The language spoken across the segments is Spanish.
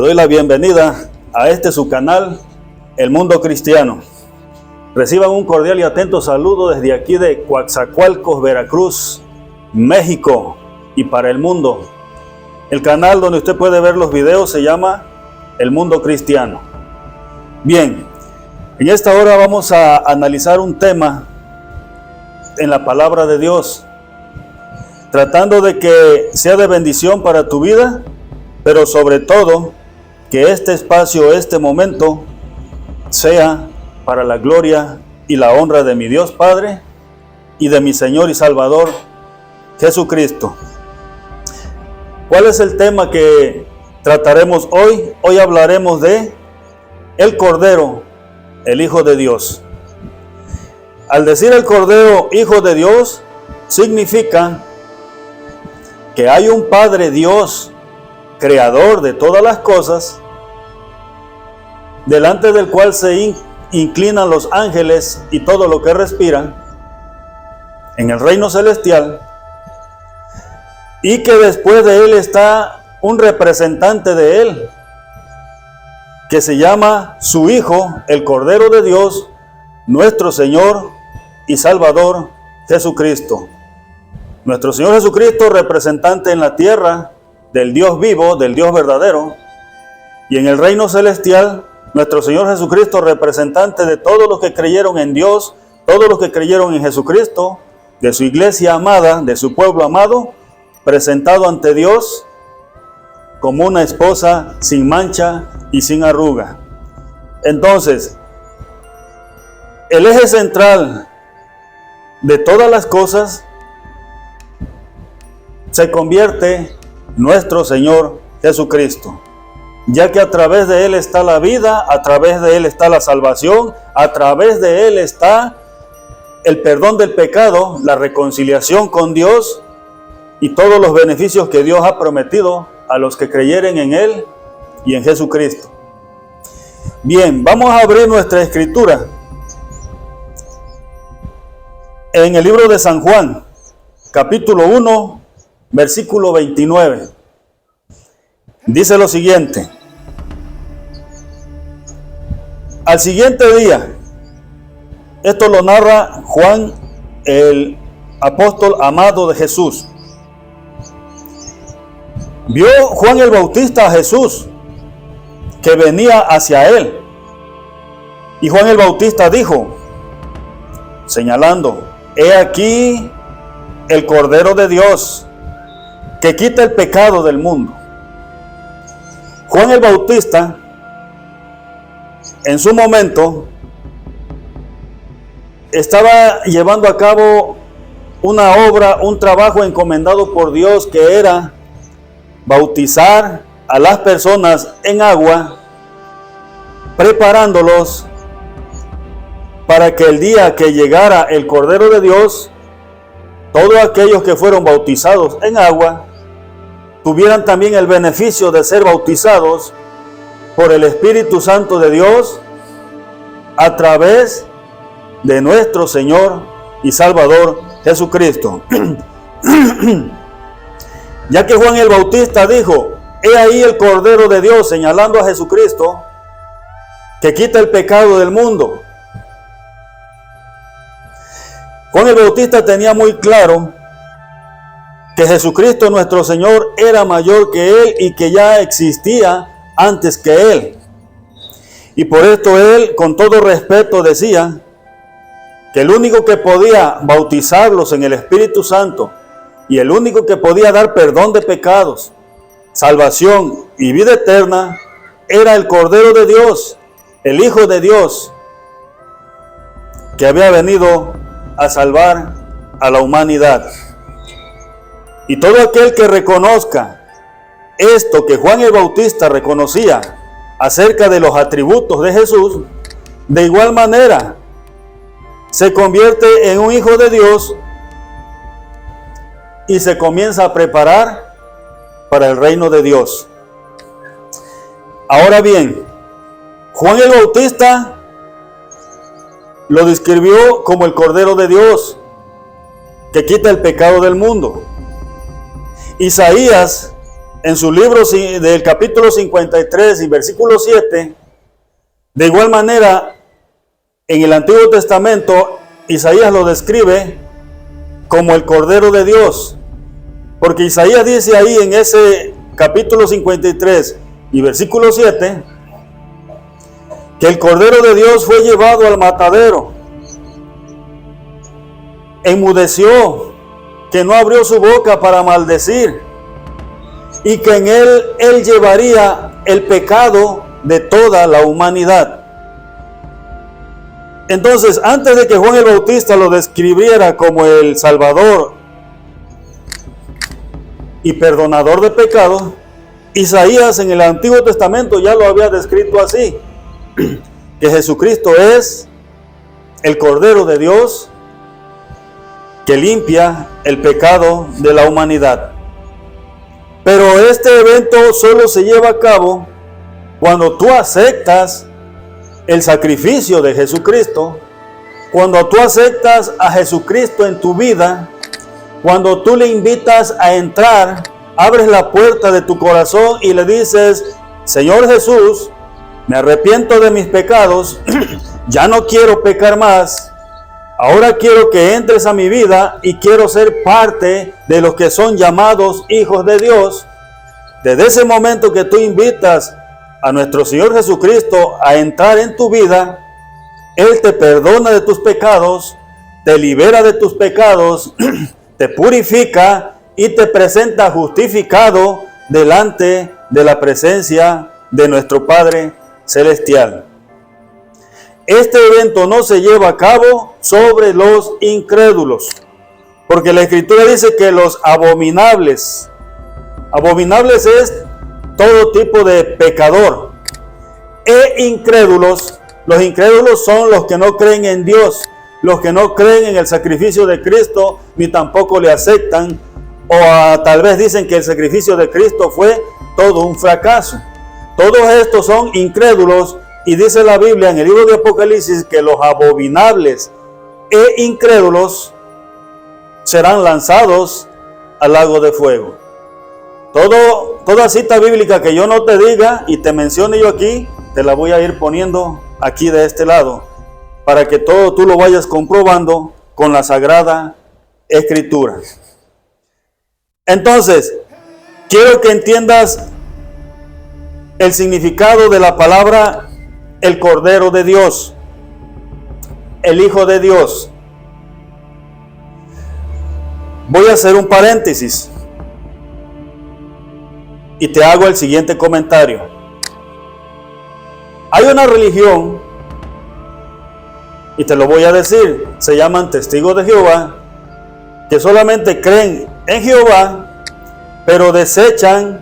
doy la bienvenida a su canal, El Mundo Cristiano. Reciban un cordial y atento saludo desde aquí de Coatzacoalcos, Veracruz, México y para el mundo. El canal donde usted puede ver los videos se llama El Mundo Cristiano. Bien, en esta hora vamos a analizar un tema en la palabra de Dios, tratando de que sea de bendición para tu vida, pero sobre todo que este espacio, este momento, sea para la gloria y la honra de mi Dios Padre y de mi Señor y Salvador Jesucristo. ¿Cuál es el tema que trataremos hoy? Hoy hablaremos de el Cordero, el Hijo de Dios. Al decir el Cordero, Hijo de Dios, significa que hay un Padre Dios, creador de todas las cosas, delante del cual se inclinan los ángeles y todo lo que respira en el reino celestial, y que después de él está un representante de él, que se llama su Hijo, el Cordero de Dios, nuestro Señor y Salvador Jesucristo. Nuestro Señor Jesucristo, representante en la tierra del Dios vivo, del Dios verdadero, y en el reino celestial, nuestro Señor Jesucristo, representante de todos los que creyeron en Dios, todos los que creyeron en Jesucristo, de su iglesia amada, de su pueblo amado, presentado ante Dios como una esposa sin mancha y sin arruga. Entonces, el eje central de todas las cosas se convierte nuestro Señor Jesucristo, ya que a través de Él está la vida, a través de Él está la salvación, a través de Él está el perdón del pecado, la reconciliación con Dios y todos los beneficios que Dios ha prometido a los que creyeren en Él y en Jesucristo. Bien, vamos a abrir nuestra escritura en el libro de San Juan, capítulo 1, versículo 29. Dice lo siguiente: al siguiente día, esto lo narra Juan, el apóstol amado de Jesús. Vio Juan el Bautista a Jesús, que venía hacia él. Y Juan el Bautista dijo, señalando: he aquí el Cordero de Dios, que quita el pecado del mundo. Juan el Bautista, en su momento, estaba llevando a cabo una obra, un trabajo encomendado por Dios, que era bautizar a las personas en agua, preparándolos para que el día que llegara el Cordero de Dios, todos aquellos que fueron bautizados en agua tuvieran también el beneficio de ser bautizados por el Espíritu Santo de Dios a través de nuestro Señor y Salvador Jesucristo. Ya que Juan el Bautista dijo, he ahí el Cordero de Dios, señalando a Jesucristo, que quita el pecado del mundo. Juan el Bautista tenía muy claro que Jesucristo nuestro Señor era mayor que él y que ya existía antes que él. Y por esto él, con todo respeto, decía que el único que podía bautizarlos en el Espíritu Santo y el único que podía dar perdón de pecados, salvación y vida eterna era el Cordero de Dios, el Hijo de Dios, que había venido a salvar a la humanidad. Y todo aquel que reconozca esto que Juan el Bautista reconocía acerca de los atributos de Jesús, de igual manera se convierte en un hijo de Dios y se comienza a preparar para el reino de Dios. Ahora bien, Juan el Bautista lo describió como el Cordero de Dios, que quita el pecado del mundo. Isaías en su libro del capítulo 53 y versículo 7, de igual manera, en el Antiguo Testamento, Isaías lo describe como el Cordero de Dios, porque Isaías dice ahí en ese capítulo 53 y versículo 7, que el Cordero de Dios fue llevado al matadero, enmudeció, que no abrió su boca para maldecir, y que en él llevaría el pecado de toda la humanidad. Entonces, antes de que Juan el Bautista lo describiera como el Salvador y perdonador de pecados, Isaías en el Antiguo Testamento ya lo había descrito así, que Jesucristo es el Cordero de Dios que limpia el pecado de la humanidad. Pero este evento solo se lleva a cabo cuando tú aceptas el sacrificio de Jesucristo, cuando tú aceptas a Jesucristo en tu vida, cuando tú le invitas a entrar, abres la puerta de tu corazón y le dices: Señor Jesús, me arrepiento de mis pecados, ya no quiero pecar más, ahora quiero que entres a mi vida y quiero ser parte de los que son llamados hijos de Dios. Desde ese momento que tú invitas a nuestro Señor Jesucristo a entrar en tu vida, Él te perdona de tus pecados, te libera de tus pecados, te purifica y te presenta justificado delante de la presencia de nuestro Padre Celestial. Este evento no se lleva a cabo sobre los incrédulos, porque la Escritura dice que los abominables es todo tipo de pecador, e incrédulos, los incrédulos son los que no creen en Dios, los que no creen en el sacrificio de Cristo, ni tampoco le aceptan, o tal vez dicen que el sacrificio de Cristo fue todo un fracaso. Todos estos son incrédulos, y dice la Biblia en el libro de Apocalipsis que los abominables e incrédulos serán lanzados al lago de fuego. Toda cita bíblica que yo no te diga y te mencione yo aquí, te la voy a ir poniendo aquí de este lado, para que todo tú lo vayas comprobando con la Sagrada Escritura. Entonces, quiero que entiendas el significado de la palabra el Cordero de Dios, el Hijo de Dios. Voy a hacer un paréntesis y te hago el siguiente comentario. Hay una religión, y te lo voy a decir, se llaman Testigos de Jehová, que solamente creen en Jehová, pero desechan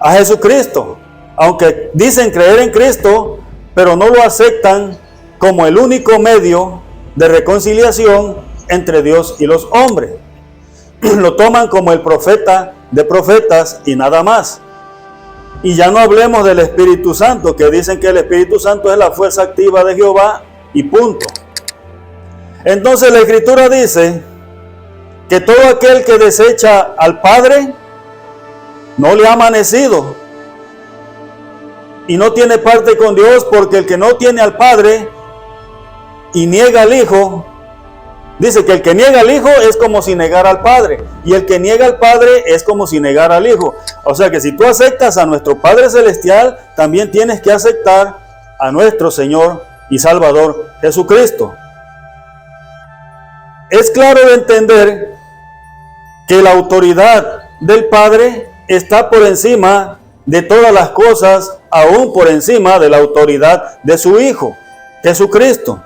a Jesucristo. Aunque dicen creer en Cristo, pero no lo aceptan como el único medio de reconciliación entre Dios y los hombres. Lo toman como el profeta de profetas y nada más. Y ya no hablemos del Espíritu Santo, que dicen que el Espíritu Santo es la fuerza activa de Jehová y punto. Entonces la Escritura dice que todo aquel que desecha al Padre no le ha amanecido y no tiene parte con Dios, porque el que no tiene al Padre y niega al Hijo, dice que el que niega al Hijo es como si negara al Padre, y el que niega al Padre es como si negara al Hijo. O sea que si tú aceptas a nuestro Padre Celestial, también tienes que aceptar a nuestro Señor y Salvador Jesucristo. Es claro de entender que la autoridad del Padre está por encima de todas las cosas, aún por encima de la autoridad de su Hijo, Jesucristo.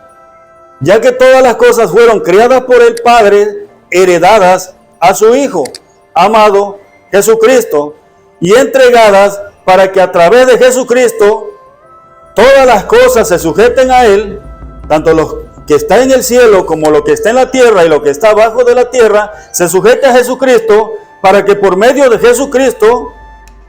Ya que todas las cosas fueron creadas por el Padre, heredadas a su Hijo, amado Jesucristo, y entregadas para que a través de Jesucristo todas las cosas se sujeten a Él, tanto lo que está en el cielo como lo que está en la tierra y lo que está abajo de la tierra, se sujete a Jesucristo, para que por medio de Jesucristo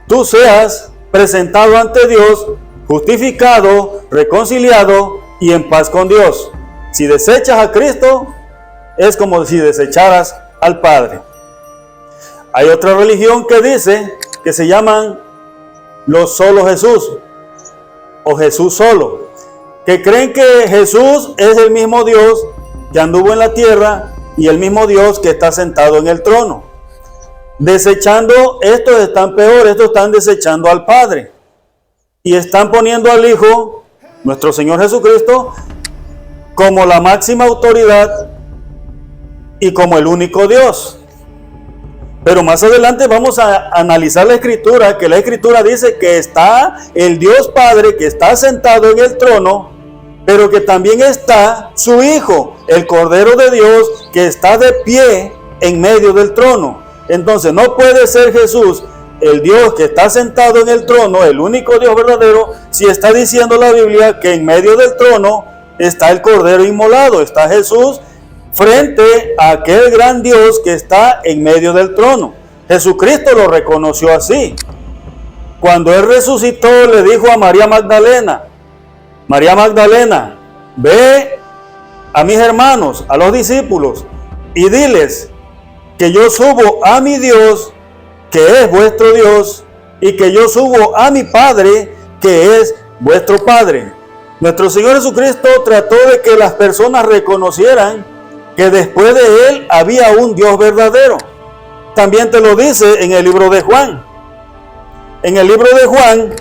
tú seas presentado ante Dios, justificado, reconciliado y en paz con Dios. Si desechas a Cristo, es como si desecharas al Padre. Hay otra religión que dice que se llaman los solo Jesús o Jesús solo, que creen que Jesús es el mismo Dios que anduvo en la tierra y el mismo Dios que está sentado en el trono. Desechando, estos están peor, estos están desechando al Padre y están poniendo al Hijo, nuestro Señor Jesucristo, como la máxima autoridad y como el único Dios. Pero más adelante vamos a analizar la Escritura, que la Escritura dice que está el Dios Padre que está sentado en el trono, pero que también está su Hijo, el Cordero de Dios, que está de pie en medio del trono. Entonces no puede ser Jesús el Dios que está sentado en el trono, el único Dios verdadero, si está diciendo la Biblia que en medio del trono está el Cordero inmolado, está Jesús frente a aquel gran Dios que está en medio del trono. Jesucristo lo reconoció así. Cuando Él resucitó, le dijo a María Magdalena, ve a mis hermanos, a los discípulos, y diles que yo subo a mi Dios, que es vuestro Dios, y que yo subo a mi Padre, que es vuestro Padre. Nuestro Señor Jesucristo trató de que las personas reconocieran que después de Él había un Dios verdadero. También te lo dice en el libro de Juan. En el libro de Juan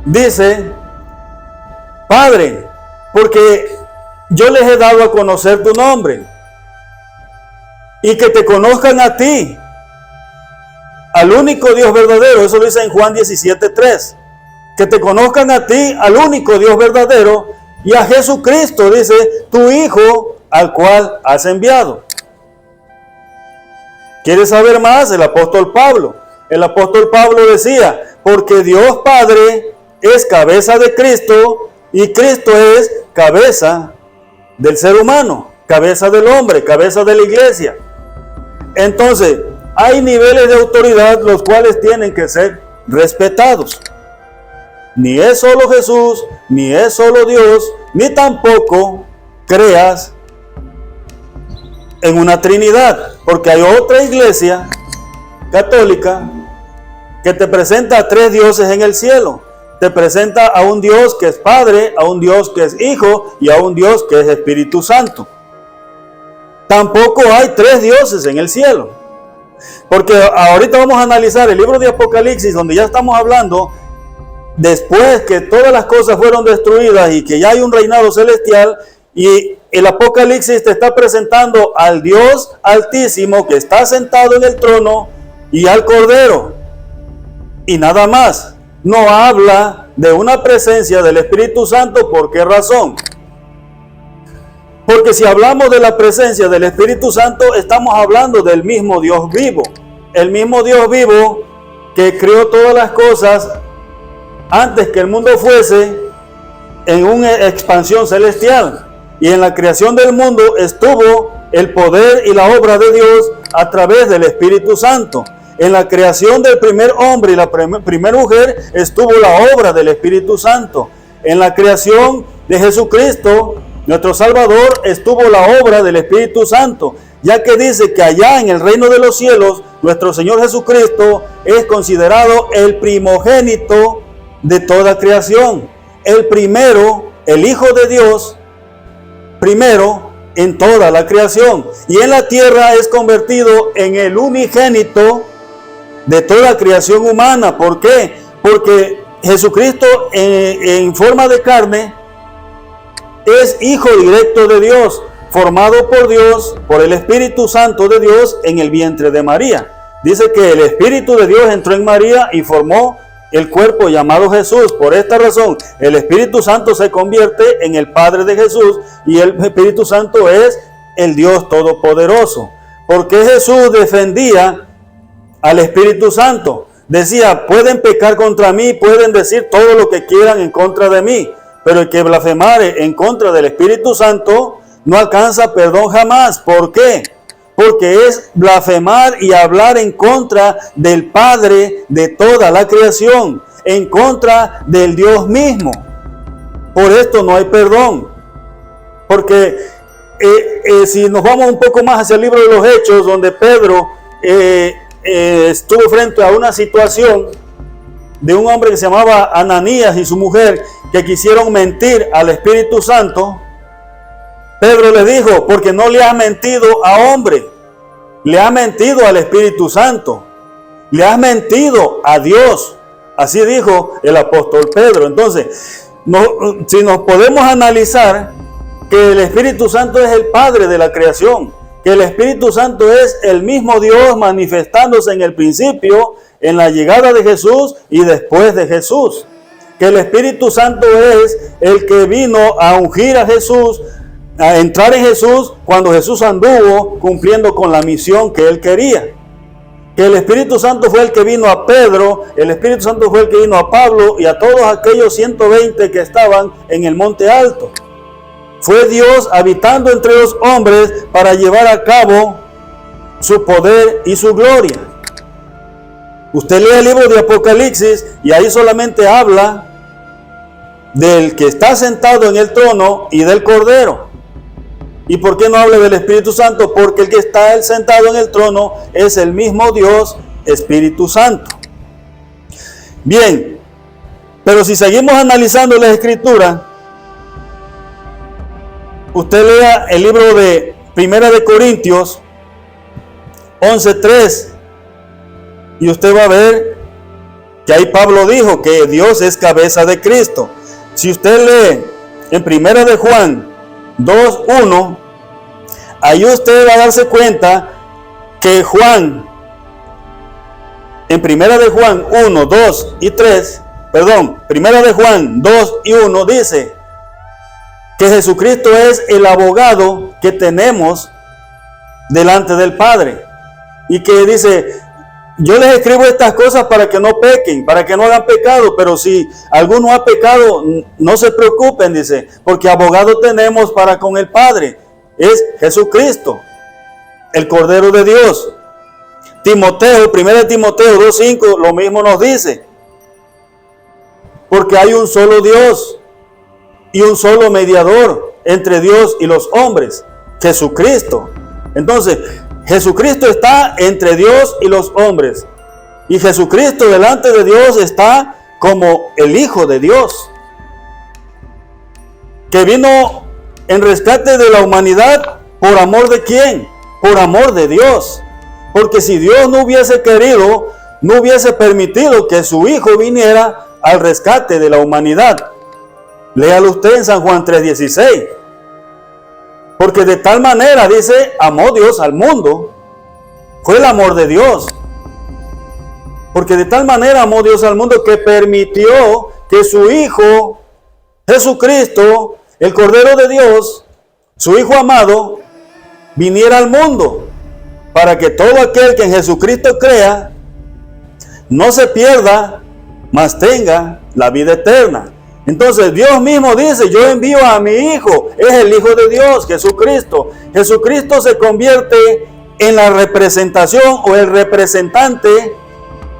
dice: Padre, porque yo les he dado a conocer tu nombre, y que te conozcan a ti, al único Dios verdadero. Eso lo dice en Juan 17:3. Que te conozcan a ti, al único Dios verdadero, y a Jesucristo, dice, tu Hijo, al cual has enviado. ¿Quieres saber más? El apóstol Pablo decía: porque Dios Padre es cabeza de Cristo, y Cristo es cabeza del ser humano, cabeza del hombre, cabeza de la iglesia. Entonces, hay niveles de autoridad los cuales tienen que ser respetados. Ni es solo Jesús, ni es solo Dios, ni tampoco creas en una Trinidad, porque hay otra iglesia católica que te presenta a tres dioses en el cielo. Te presenta a un Dios que es Padre, a un Dios que es Hijo y a un Dios que es Espíritu Santo. Tampoco hay tres dioses en el cielo, porque ahorita vamos a analizar el libro de Apocalipsis, donde ya estamos hablando después que todas las cosas fueron destruidas y que ya hay un reinado celestial, y el Apocalipsis te está presentando al Dios Altísimo que está sentado en el trono y al Cordero, y nada más. No habla de una presencia del Espíritu Santo. ¿Por qué razón? Porque si hablamos de la presencia del Espíritu Santo, estamos hablando del mismo Dios vivo, el mismo Dios vivo que creó todas las cosas antes que el mundo fuese, en una expansión celestial. Y en la creación del mundo estuvo el poder y la obra de Dios a través del Espíritu Santo. En la creación del primer hombre y la primera mujer estuvo la obra del Espíritu Santo. En la creación de Jesucristo, nuestro Salvador, estuvo la obra del Espíritu Santo, ya que dice que allá en el reino de los cielos, nuestro Señor Jesucristo es considerado el primogénito de toda creación, el primero, el Hijo de Dios, primero en toda la creación, y en la tierra es convertido en el unigénito de toda creación humana. ¿Por qué? Porque Jesucristo en forma de carne es Hijo directo de Dios, formado por Dios, por el Espíritu Santo de Dios en el vientre de María. Dice que el Espíritu de Dios entró en María y formó el cuerpo llamado Jesús. Por esta razón, el Espíritu Santo se convierte en el Padre de Jesús, y el Espíritu Santo es el Dios Todopoderoso. Porque Jesús defendía al Espíritu Santo. Decía: pueden pecar contra mí, pueden decir todo lo que quieran en contra de mí, pero el que blasfemare en contra del Espíritu Santo no alcanza perdón jamás. ¿Por qué? Porque es blasfemar y hablar en contra del Padre de toda la creación, en contra del Dios mismo. Por esto no hay perdón. Porque si nos vamos un poco más hacia el libro de los Hechos, donde Pedro estuvo frente a una situación de un hombre que se llamaba Ananías y su mujer que quisieron mentir al Espíritu Santo, Pedro le dijo, porque no le has mentido a hombre, le has mentido al Espíritu Santo, le has mentido a Dios. Así dijo el apóstol Pedro. Entonces, si nos podemos analizar que el Espíritu Santo es el Padre de la creación, que el Espíritu Santo es el mismo Dios manifestándose en el principio, en la llegada de Jesús y después de Jesús. Que el Espíritu Santo es el que vino a ungir a Jesús, a entrar en Jesús cuando Jesús anduvo cumpliendo con la misión que él quería. Que el Espíritu Santo fue el que vino a Pedro, el Espíritu Santo fue el que vino a Pablo y a todos aquellos 120 que estaban en el monte alto. Fue Dios habitando entre los hombres para llevar a cabo su poder y su gloria. Usted lee el libro de Apocalipsis y ahí solamente habla del que está sentado en el trono y del Cordero. ¿Y por qué no habla del Espíritu Santo? Porque el que está sentado en el trono es el mismo Dios, Espíritu Santo. Bien, pero si seguimos analizando la Escritura, usted lea el libro de Primera de Corintios 11:3 y usted va a ver que ahí Pablo dijo que Dios es cabeza de Cristo. Si usted lee en Primera de Juan 2:1, ahí usted va a darse cuenta que Juan, en Primera de Juan 1, 2 y 3, Primera de Juan 2 y 1 dice que Jesucristo es el abogado que tenemos delante del Padre. Y que dice, yo les escribo estas cosas para que no pequen, para que no hagan pecado, pero si alguno ha pecado, no se preocupen, dice, porque abogado tenemos para con el Padre, es Jesucristo, el Cordero de Dios. Timoteo, 1 Timoteo 2:5, lo mismo nos dice, porque hay un solo Dios y un solo mediador entre Dios y los hombres, Jesucristo. Entonces, Jesucristo está entre Dios y los hombres. Y Jesucristo delante de Dios está como el Hijo de Dios, que vino en rescate de la humanidad. ¿Por amor de quién? Por amor de Dios. Porque si Dios no hubiese querido, no hubiese permitido que su Hijo viniera al rescate de la humanidad. Léalo usted en San Juan 3:16. Porque de tal manera, dice, amó Dios al mundo. Fue el amor de Dios. Porque de tal manera amó Dios al mundo que permitió que su Hijo, Jesucristo, el Cordero de Dios, su Hijo amado, viniera al mundo. Para que todo aquel que en Jesucristo crea, no se pierda, mas tenga la vida eterna. Entonces Dios mismo dice, yo envío a mi Hijo, es el Hijo de Dios, Jesucristo. Jesucristo se convierte en la representación o el representante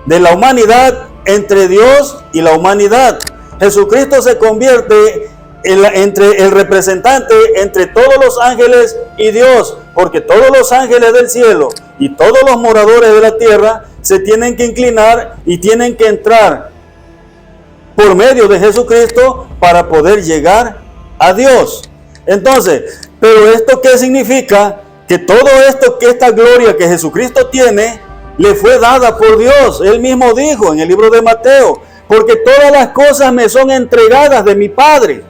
de la humanidad entre Dios y la humanidad. Jesucristo se convierte entre el representante entre todos los ángeles y Dios, porque todos los ángeles del cielo y todos los moradores de la tierra se tienen que inclinar y tienen que entrar por medio de Jesucristo para poder llegar a Dios. Entonces, pero ¿esto qué significa? Que todo esto, que esta gloria que Jesucristo tiene, le fue dada por Dios. Él mismo dijo en el libro de Mateo, porque todas las cosas me son entregadas de mi Padre,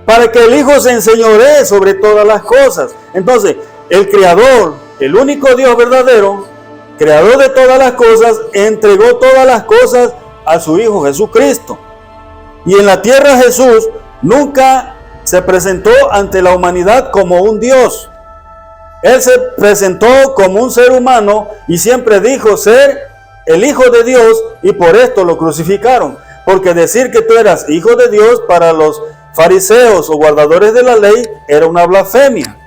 para que el Hijo se enseñoree sobre todas las cosas. Entonces, el Creador, el único Dios verdadero, Creador de todas las cosas, entregó todas las cosas a su Hijo Jesucristo. Y en la tierra Jesús nunca se presentó ante la humanidad como un Dios. Él se presentó como un ser humano y siempre dijo ser el Hijo de Dios, y por esto lo crucificaron. Porque decir que tú eras Hijo de Dios para los fariseos o guardadores de la ley era una blasfemia.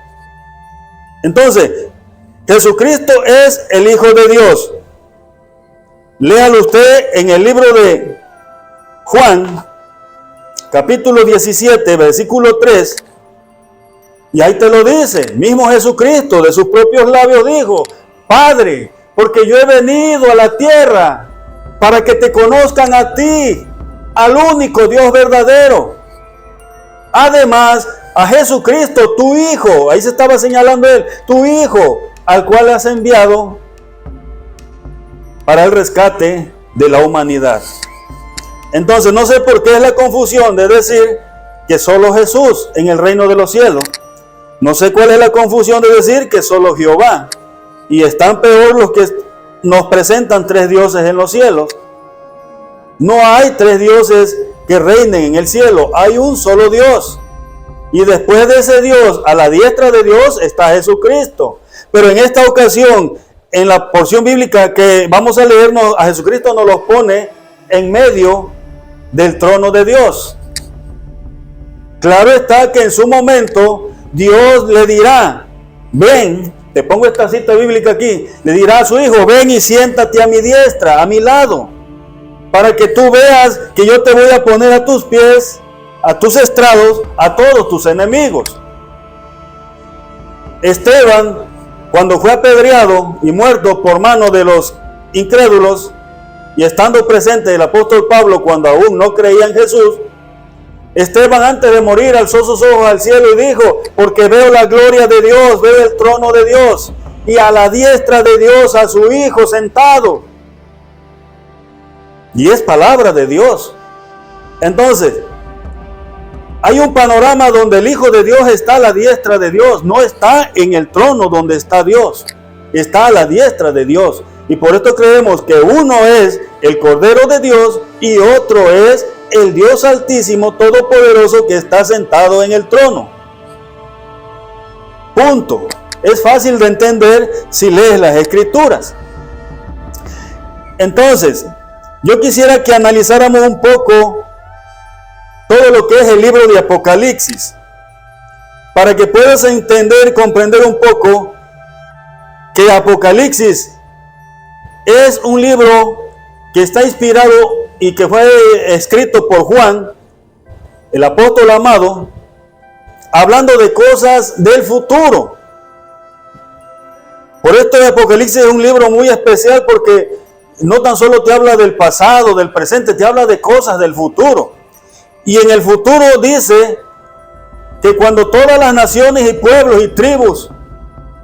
Entonces, Jesucristo es el Hijo de Dios. Léalo usted en el libro de Juan, capítulo 17, versículo 3, y ahí te lo dice. Mismo Jesucristo de sus propios labios dijo, Padre, porque yo he venido a la tierra para que te conozcan a ti, al único Dios verdadero. Además, a Jesucristo, tu Hijo, ahí se estaba señalando él, tu Hijo, al cual has enviado para el rescate de la humanidad. Entonces, no sé por qué es la confusión de decir que solo Jesús en el reino de los cielos. No sé cuál es la confusión de decir que solo Jehová. Y están peor los que nos presentan 3 dioses en los cielos. No hay 3 dioses que reinen en el cielo. Hay un solo Dios. Y después de ese Dios, a la diestra de Dios está Jesucristo. Pero en esta ocasión, en la porción bíblica que vamos a leernos, a Jesucristo nos lo pone en medio del trono de Dios. Claro está que en su momento Dios le dirá, ven, te pongo esta cita bíblica aquí, le dirá a su Hijo, ven y siéntate a mi diestra, a mi lado, para que tú veas que yo te voy a poner a tus pies, a tus estrados, a todos tus enemigos. Esteban, cuando fue apedreado y muerto por mano de los incrédulos, y estando presente el apóstol Pablo cuando aún no creía en Jesús, Esteban antes de morir alzó sus ojos al cielo y dijo, porque veo la gloria de Dios, veo el trono de Dios y a la diestra de Dios a su Hijo sentado. Y es palabra de Dios. Entonces, hay un panorama donde el Hijo de Dios está a la diestra de Dios, no está en el trono donde está Dios, está a la diestra de Dios. Y por esto creemos que uno es el Cordero de Dios y otro es el Dios Altísimo Todopoderoso que está sentado en el trono. Punto. Es fácil de entender si lees las Escrituras. Entonces, yo quisiera que analizáramos un poco todo lo que es el libro de Apocalipsis, para que puedas entender y comprender un poco que Apocalipsis es un libro que está inspirado y que fue escrito por Juan, el apóstol amado, hablando de cosas del futuro. Por esto el Apocalipsis es un libro muy especial porque no tan solo te habla del pasado, del presente, te habla de cosas del futuro. Y en el futuro dice que cuando todas las naciones y pueblos y tribus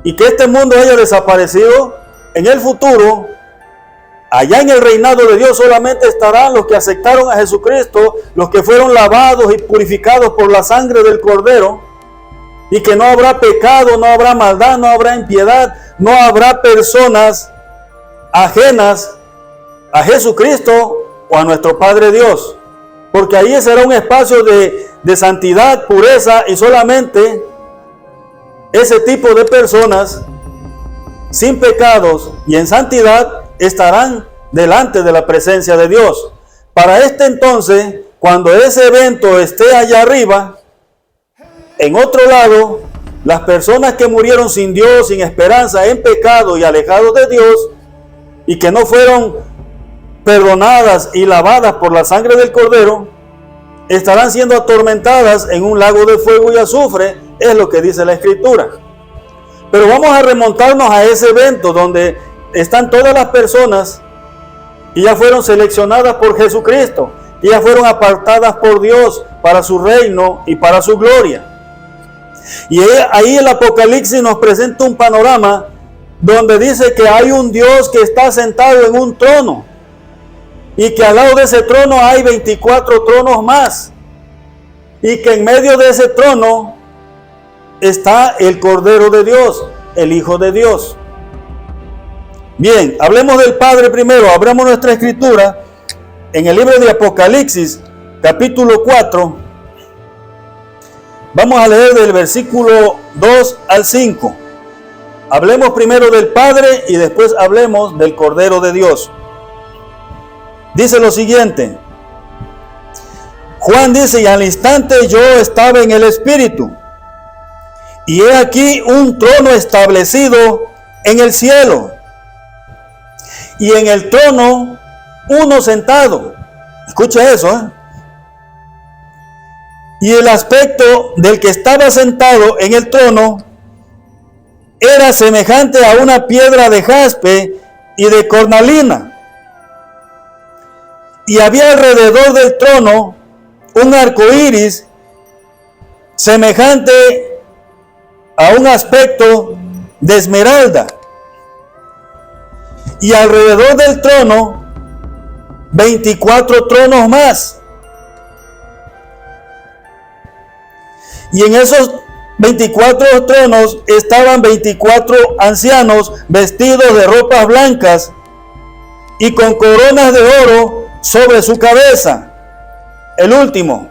y que este mundo haya desaparecido, en el futuro, allá en el reinado de Dios solamente estarán los que aceptaron a Jesucristo, los que fueron lavados y purificados por la sangre del Cordero, y que no habrá pecado, no habrá maldad, no habrá impiedad, no habrá personas ajenas a Jesucristo o a nuestro Padre Dios, porque ahí será un espacio de santidad, pureza, y solamente ese tipo de personas sin pecados y en santidad estarán delante de la presencia de Dios. Para este entonces, cuando ese evento esté allá arriba, en otro lado, las personas que murieron sin Dios, sin esperanza, en pecado y alejados de Dios, y que no fueron perdonadas y lavadas por la sangre del Cordero, estarán siendo atormentadas en un lago de fuego y azufre, es lo que dice la Escritura. Pero vamos a remontarnos a ese evento donde están todas las personas que ya fueron seleccionadas por Jesucristo, que ya fueron apartadas por Dios para su reino y para su gloria. Y ahí el Apocalipsis nos presenta un panorama donde dice que hay un Dios que está sentado en un trono y que al lado de ese trono hay 24 tronos más y que en medio de ese trono está el Cordero de Dios, el Hijo de Dios. Bien, hablemos del Padre primero. Abramos nuestra escritura en el libro de Apocalipsis, capítulo 4. Vamos a leer del versículo 2 al 5. Hablemos primero del Padre y después hablemos del Cordero de Dios. Dice lo siguiente. Juan dice, y al instante yo estaba en el Espíritu, y he aquí un trono establecido en el cielo, y en el trono uno sentado. Escucha eso, Y el aspecto del que estaba sentado en el trono era semejante a una piedra de jaspe y de cornalina. Y había alrededor del trono un arco iris semejante a un aspecto de esmeralda. Y alrededor del trono 24 tronos más. Y en esos 24 tronos estaban 24 ancianos vestidos de ropas blancas y con coronas de oro sobre su cabeza. El último.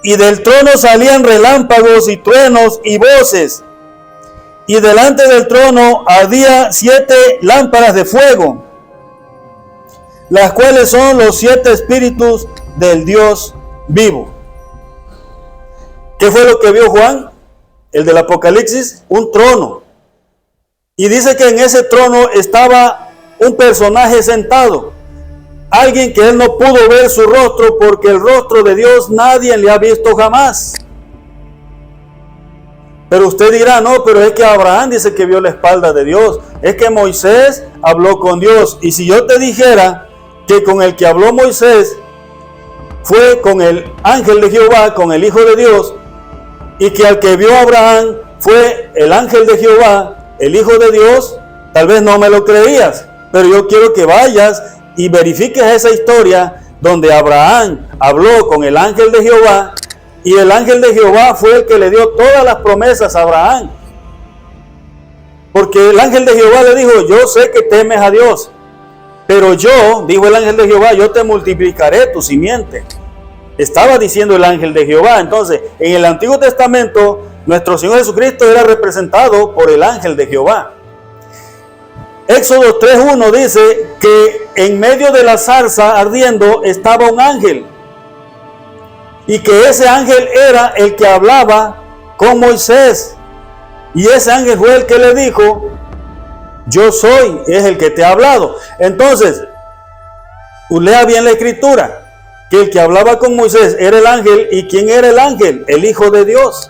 Y del trono salían relámpagos y truenos y voces. Y delante del trono ardía 7 lámparas de fuego, las cuales son los 7 espíritus del Dios vivo. ¿Qué fue lo que vio Juan? El del Apocalipsis, un trono. Y dice que en ese trono estaba un personaje sentado. Alguien que él no pudo ver su rostro, porque el rostro de Dios nadie le ha visto jamás. Pero usted dirá, no, pero es que Abraham dice que vio la espalda de Dios. Es que Moisés habló con Dios. Y si yo te dijera que con el que habló Moisés fue con el ángel de Jehová, con el Hijo de Dios, y que al que vio Abraham fue el ángel de Jehová, el Hijo de Dios, tal vez no me lo creías. Pero yo quiero que vayas y verifiques esa historia donde Abraham habló con el ángel de Jehová, y el ángel de Jehová fue el que le dio todas las promesas a Abraham. Porque el ángel de Jehová le dijo, yo sé que temes a Dios, pero yo, dijo el ángel de Jehová, yo te multiplicaré tu simiente. Estaba diciendo el ángel de Jehová. Entonces, en el Antiguo Testamento, nuestro Señor Jesucristo era representado por el ángel de Jehová. Éxodo 3:1 dice que en medio de la zarza ardiendo estaba un ángel. Y que ese ángel era el que hablaba con Moisés. Y ese ángel fue el que le dijo, yo soy, es el que te ha hablado. Entonces, lea bien la escritura, que el que hablaba con Moisés era el ángel. ¿Y quién era el ángel? El Hijo de Dios.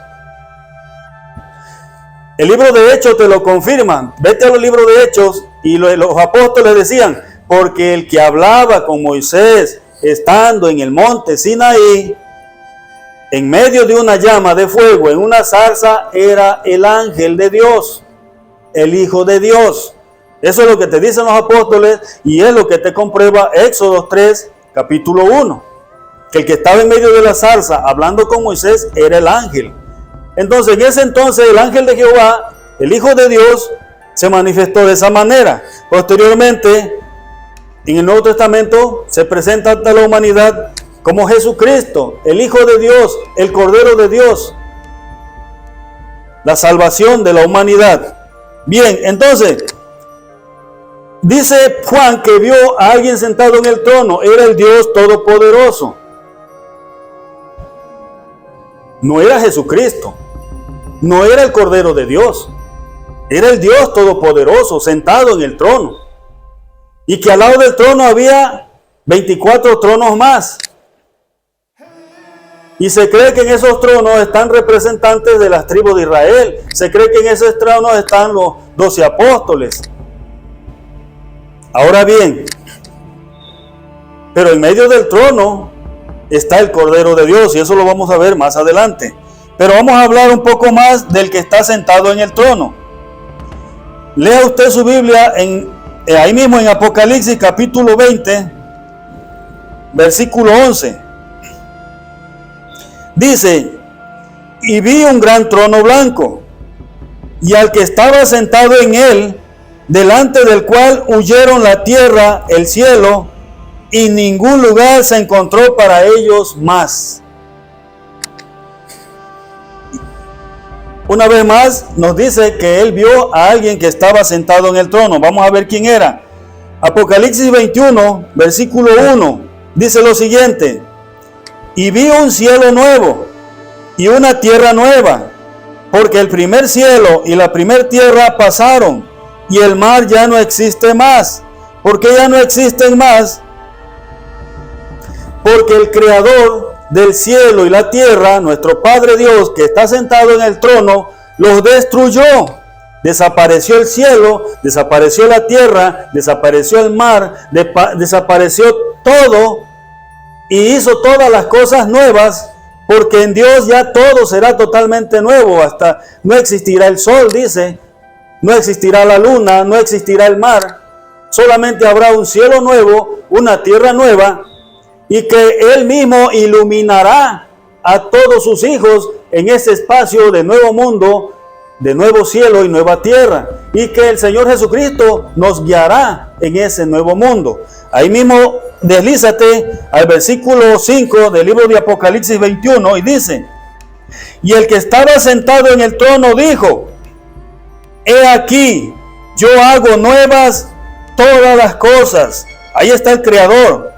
El libro de Hechos te lo confirma. Vete al libro de Hechos y los apóstoles decían, porque el que hablaba con Moisés estando en el monte Sinaí, en medio de una llama de fuego, en una zarza, era el ángel de Dios, el Hijo de Dios. Eso es lo que te dicen los apóstoles y es lo que te comprueba Éxodo 3, capítulo 1. Que el que estaba en medio de la zarza hablando con Moisés era el ángel. Entonces, en ese entonces, el ángel de Jehová, el Hijo de Dios, se manifestó de esa manera. Posteriormente, en el Nuevo Testamento, se presenta ante la humanidad como Jesucristo, el Hijo de Dios, el Cordero de Dios, la salvación de la humanidad. Bien, entonces, dice Juan que vio a alguien sentado en el trono, era el Dios Todopoderoso. No era Jesucristo, no era el Cordero de Dios, era el Dios Todopoderoso sentado en el trono. Y que al lado del trono había 24 tronos más. Y se cree que en esos tronos están representantes de las tribus de Israel. Se cree que en esos tronos están los 12 apóstoles. Ahora bien, pero en medio del trono está el Cordero de Dios, y eso lo vamos a ver más adelante. Pero vamos a hablar un poco más del que está sentado en el trono. Lea usted su Biblia ahí mismo en Apocalipsis capítulo 20, versículo 11. Dice, y vi un gran trono blanco, y al que estaba sentado en él, delante del cual huyeron la tierra, el cielo, y ningún lugar se encontró para ellos más. Una vez más nos dice que él vio a alguien que estaba sentado en el trono. Vamos a ver quién era. Apocalipsis 21, versículo 1, dice lo siguiente: y vi un cielo nuevo y una tierra nueva, porque el primer cielo y la primer tierra pasaron, y el mar ya no existe más. ¿Por qué ya no existen más? Porque el Creador del cielo y la tierra, nuestro Padre Dios, que está sentado en el trono, los destruyó. Desapareció el cielo, desapareció la tierra, desapareció el mar, desapareció todo y hizo todas las cosas nuevas, porque en Dios ya todo será totalmente nuevo. Hasta no existirá el sol, dice, no existirá la luna, no existirá el mar, solamente habrá un cielo nuevo, una tierra nueva, y que Él mismo iluminará a todos sus hijos en ese espacio de nuevo mundo, de nuevo cielo y nueva tierra, y que el Señor Jesucristo nos guiará en ese nuevo mundo. Ahí mismo deslízate al versículo 5 del libro de Apocalipsis 21 y dice: y el que estaba sentado en el trono dijo: he aquí, yo hago nuevas todas las cosas. Ahí está el Creador.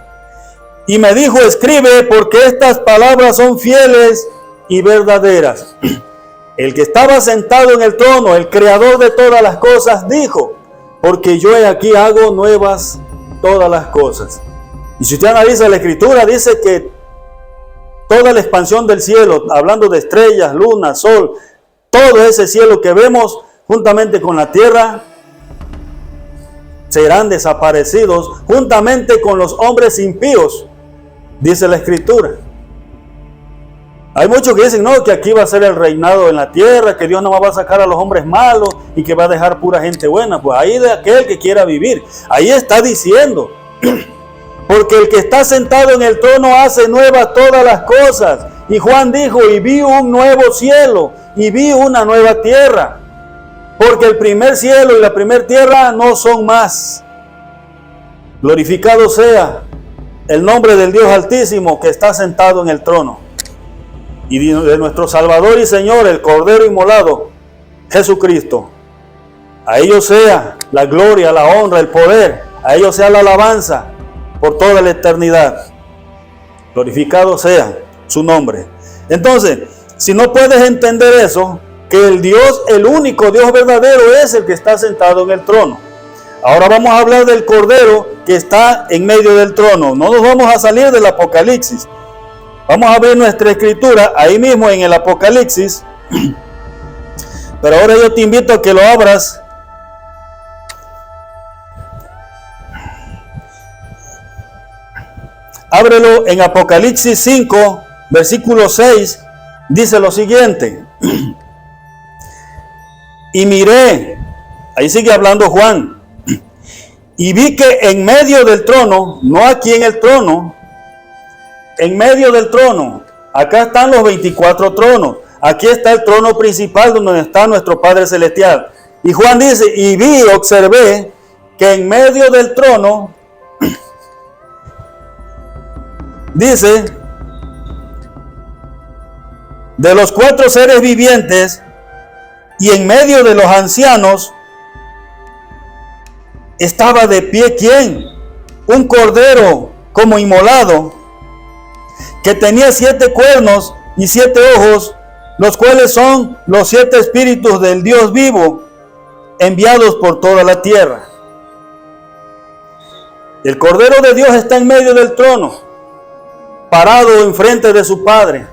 Y me dijo: escribe, porque estas palabras son fieles y verdaderas. El que estaba sentado en el trono, el Creador de todas las cosas, dijo: porque yo aquí hago nuevas todas las cosas. Y si usted analiza la Escritura, dice que toda la expansión del cielo, hablando de estrellas, luna, sol, todo ese cielo que vemos juntamente con la tierra, serán desaparecidos juntamente con los hombres impíos, dice la Escritura. Hay muchos que dicen, no, que aquí va a ser el reinado en la tierra, que Dios no va a sacar a los hombres malos y que va a dejar pura gente buena. Pues ahí de aquel que quiera vivir. Ahí está diciendo, porque el que está sentado en el trono hace nuevas todas las cosas. Y Juan dijo: y vi un nuevo cielo y vi una nueva tierra, porque el primer cielo y la primera tierra no son más. Glorificado sea el nombre del Dios Altísimo que está sentado en el trono, y de nuestro Salvador y Señor, el Cordero inmolado, Jesucristo. A ellos sea la gloria, la honra, el poder, a ellos sea la alabanza por toda la eternidad. Glorificado sea su nombre. Entonces, si no puedes entender eso, que el Dios, el único Dios verdadero, es el que está sentado en el trono. Ahora vamos a hablar del Cordero que está en medio del trono. No nos vamos a salir del Apocalipsis. Vamos a ver nuestra Escritura ahí mismo en el Apocalipsis. Pero ahora yo te invito a que lo abras. Ábrelo en Apocalipsis 5, versículo 6. Dice lo siguiente: y miré, ahí sigue hablando Juan, y vi que en medio del trono, no aquí en el trono, en medio del trono, acá están los 24 tronos, aquí está el trono principal donde está nuestro Padre Celestial. Y Juan dice: y vi, observé, que en medio del trono, dice, de los 4 seres vivientes, y en medio de los ancianos, estaba de pie, ¿quién? Un cordero como inmolado, que tenía 7 cuernos y 7 ojos, los cuales son los 7 espíritus del Dios vivo, enviados por toda la tierra. El Cordero de Dios está en medio del trono, parado enfrente de su Padre,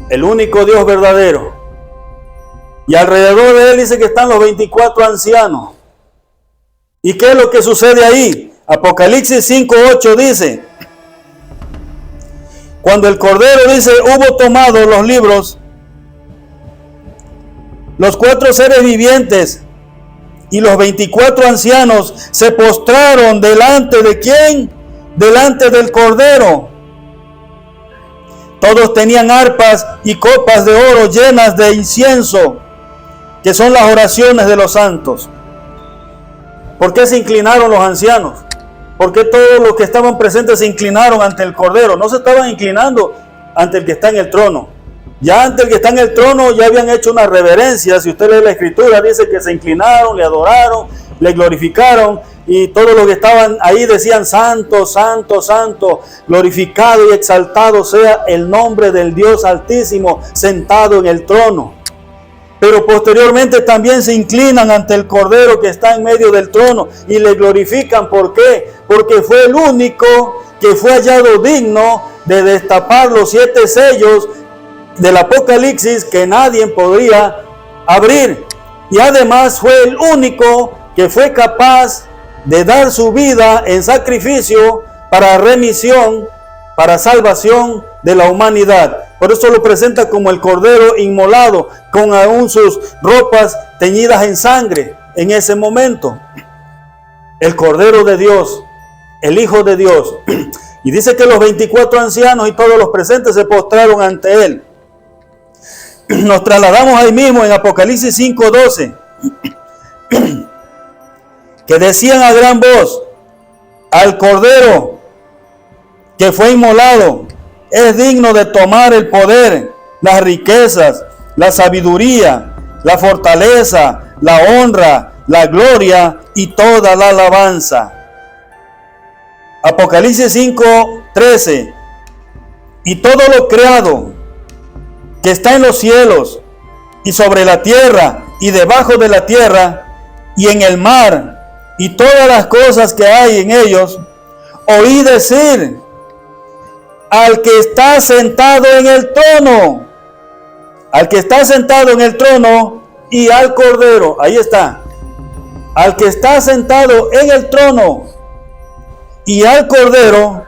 el único Dios verdadero. Y alrededor de él dice que están los 24 ancianos. ¿Y qué es lo que sucede ahí? Apocalipsis 5:8 dice: cuando el Cordero, dice, hubo tomado los libros, los 4 seres vivientes y los 24 ancianos se postraron delante de ¿quién? Delante del Cordero. Todos tenían arpas y copas de oro llenas de incienso, que son las oraciones de los santos. ¿Por qué se inclinaron los ancianos? ¿Por qué todos los que estaban presentes se inclinaron ante el Cordero? No se estaban inclinando ante el que está en el trono. Ya ante el que está en el trono ya habían hecho una reverencia. Si usted lee la Escritura, dice que se inclinaron, le adoraron, le glorificaron, y todos los que estaban ahí decían: santo, santo, santo, glorificado y exaltado sea el nombre del Dios Altísimo sentado en el trono. Pero posteriormente también se inclinan ante el Cordero que está en medio del trono y le glorifican. ¿Por qué? Porque fue el único que fue hallado digno de destapar los 7 sellos del Apocalipsis que nadie podría abrir. y además fue el único que fue capaz de dar su vida en sacrificio para remisión, para salvación de la humanidad. Por eso lo presenta como el Cordero inmolado, con aún sus ropas teñidas en sangre en ese momento. El Cordero de Dios, el Hijo de Dios. Y dice que los 24 ancianos y todos los presentes se postraron ante él. Nos trasladamos ahí mismo en Apocalipsis 5:12, que decían a gran voz: al Cordero que fue inmolado es digno de tomar el poder, las riquezas, la sabiduría, la fortaleza, la honra, la gloria y toda la alabanza. Apocalipsis 5:13. Y todo lo creado que está en los cielos y sobre la tierra y debajo de la tierra y en el mar y todas las cosas que hay en ellos, oí decir al que está sentado en el trono, al que está sentado en el trono y al Cordero. Ahí está. Al que está sentado en el trono y al Cordero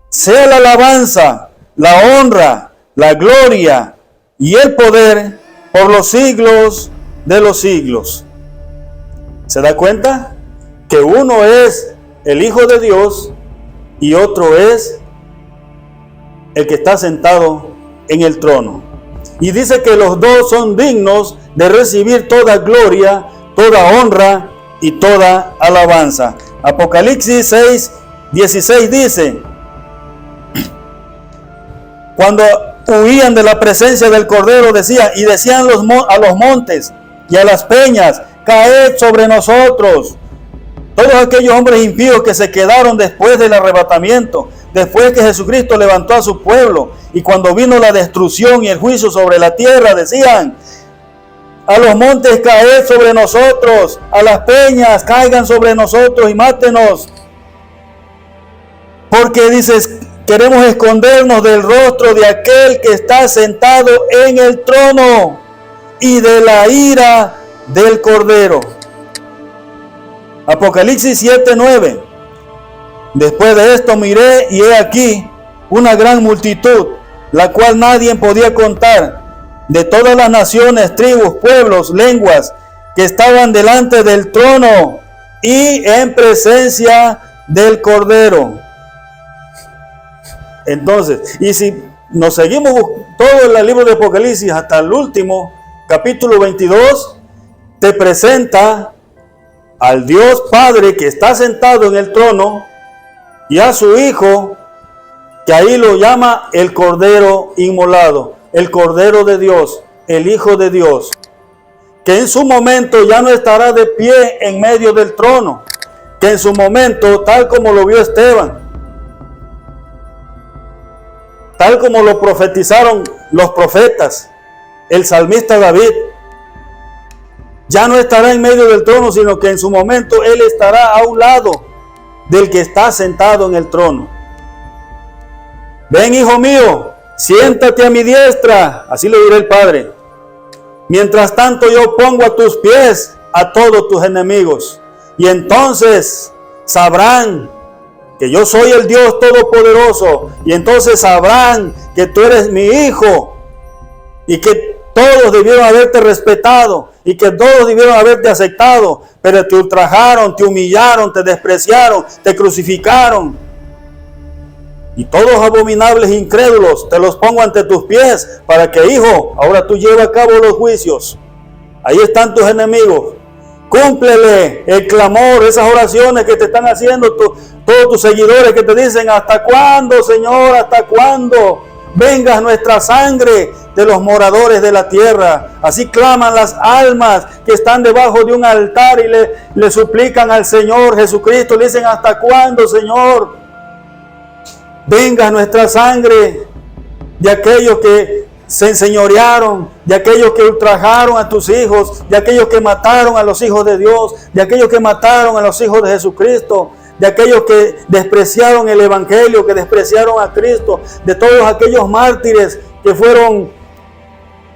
sea la alabanza, la honra, la gloria y el poder por los siglos de los siglos. ¿Se da cuenta? Que uno es el Hijo de Dios y otro es el que está sentado en el trono. Y dice que los dos son dignos de recibir toda gloria, toda honra y toda alabanza. Apocalipsis 6:16 dice: cuando huían de la presencia del Cordero, decían a los montes y a las peñas: caed sobre nosotros. Todos aquellos hombres impíos que se quedaron después del arrebatamiento, después que Jesucristo levantó a su pueblo, y cuando vino la destrucción y el juicio sobre la tierra, decían: a los montes caed sobre nosotros, a las peñas caigan sobre nosotros y mátenos. Porque dices: queremos escondernos del rostro de aquel que está sentado en el trono y de la ira del Cordero. Apocalipsis 7:9. Después de esto miré y he aquí una gran multitud, la cual nadie podía contar, de todas las naciones, tribus, pueblos, lenguas, que estaban delante del trono y en presencia del Cordero. Entonces, y si nos seguimos todo el libro de Apocalipsis hasta el último, capítulo 22, te presenta al Dios Padre que está sentado en el trono y a su Hijo, que ahí lo llama el Cordero inmolado, el Cordero de Dios, el Hijo de Dios, que en su momento ya no estará de pie en medio del trono, que en su momento, tal como lo vio Esteban, tal como lo profetizaron los profetas, el salmista David, ya no estará en medio del trono, sino que en su momento él estará a un lado del que está sentado en el trono. Ven, hijo mío, siéntate a mi diestra, así le dirá el Padre. Mientras tanto yo pongo a tus pies a todos tus enemigos. Y entonces sabrán que yo soy el Dios Todopoderoso. Y entonces sabrán que tú eres mi hijo. Y que todos debieron haberte respetado. Y que todos debieron haberte aceptado. Pero te ultrajaron, te humillaron, te despreciaron, te crucificaron. Y todos abominables e incrédulos te los pongo ante tus pies, para que, hijo, ahora tú lleves a cabo los juicios. Ahí están tus enemigos. Cúmplele el clamor, esas oraciones que te están haciendo todos tus seguidores que te dicen: ¿hasta cuándo, Señor? ¿Hasta cuándo venga nuestra sangre de los moradores de la tierra? Así claman las almas que están debajo de un altar y le suplican al Señor Jesucristo. Le dicen: ¿hasta cuándo, Señor? Venga nuestra sangre de aquellos que se enseñorearon, de aquellos que ultrajaron a tus hijos, de aquellos que mataron a los hijos de Dios, de aquellos que mataron a los hijos de Jesucristo, de aquellos que despreciaron el Evangelio, que despreciaron a Cristo, de todos aquellos mártires que fueron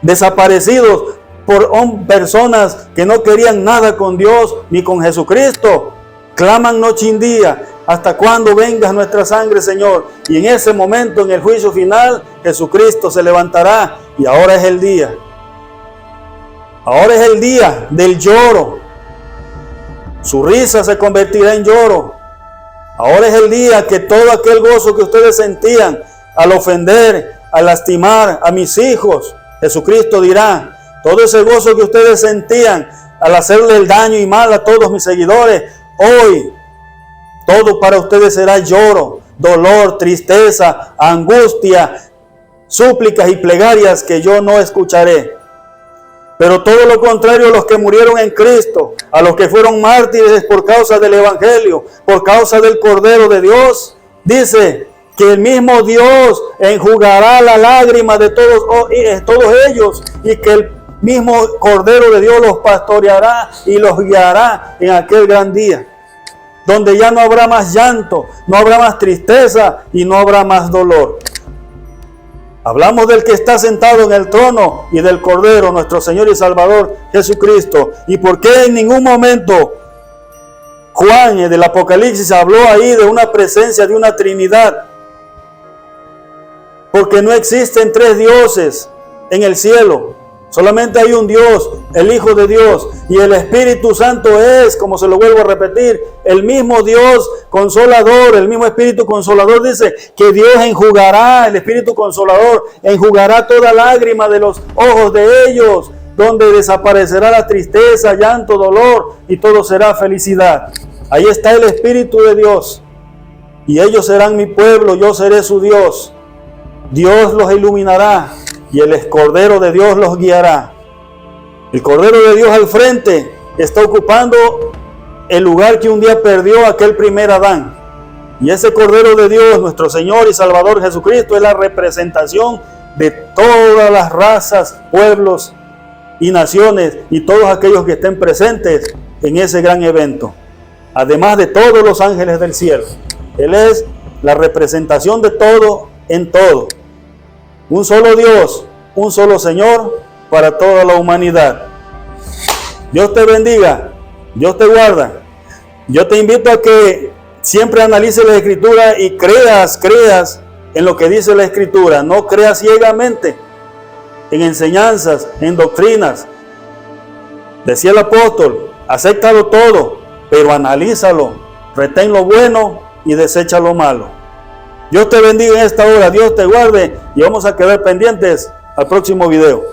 desaparecidos por personas que no querían nada con Dios ni con Jesucristo. Claman noche y día, ¿hasta cuándo venga nuestra sangre, Señor? Y en ese momento, en el juicio final, Jesucristo se levantará y ahora es el día. Ahora es el día del lloro. Su risa se convertirá en lloro. Ahora es el día que todo aquel gozo que ustedes sentían al ofender, al lastimar a mis hijos, Jesucristo dirá, todo ese gozo que ustedes sentían al hacerle el daño y mal a todos mis seguidores, hoy todo para ustedes será lloro, dolor, tristeza, angustia, súplicas y plegarias que yo no escucharé. Pero todo lo contrario a los que murieron en Cristo, a los que fueron mártires por causa del Evangelio, por causa del Cordero de Dios, dice que el mismo Dios enjugará la lágrima de todos ellos y que el mismo Cordero de Dios los pastoreará y los guiará en aquel gran día, donde ya no habrá más llanto, no habrá más tristeza y no habrá más dolor. Hablamos del que está sentado en el trono y del Cordero, nuestro Señor y Salvador Jesucristo. ¿Y por qué en ningún momento Juan del Apocalipsis habló ahí de una presencia de una Trinidad? Porque no existen tres dioses en el cielo. Solamente hay un Dios, el Hijo de Dios, y el Espíritu Santo es, como se lo vuelvo a repetir, el mismo Dios consolador, el mismo Espíritu consolador. Dice que Dios enjugará, el Espíritu consolador enjugará toda lágrima de los ojos de ellos, donde desaparecerá la tristeza, llanto, dolor, y todo será felicidad. Ahí está el Espíritu de Dios, y ellos serán mi pueblo, yo seré su Dios. Dios los iluminará y el Cordero de Dios los guiará. El Cordero de Dios al frente está ocupando el lugar que un día perdió aquel primer Adán. Y ese Cordero de Dios, nuestro Señor y Salvador Jesucristo, es la representación de todas las razas, pueblos y naciones y todos aquellos que estén presentes en ese gran evento. Además de todos los ángeles del cielo. Él es la representación de todo en todo. Un solo Dios, un solo Señor para toda la humanidad. Dios te bendiga, Dios te guarda. Yo te invito a que siempre analices la Escritura y creas en lo que dice la Escritura. No creas ciegamente en enseñanzas, en doctrinas. Decía el apóstol, acéptalo todo, pero analízalo, retén lo bueno y desecha lo malo. Dios te bendiga en esta hora, Dios te guarde y vamos a quedar pendientes al próximo video.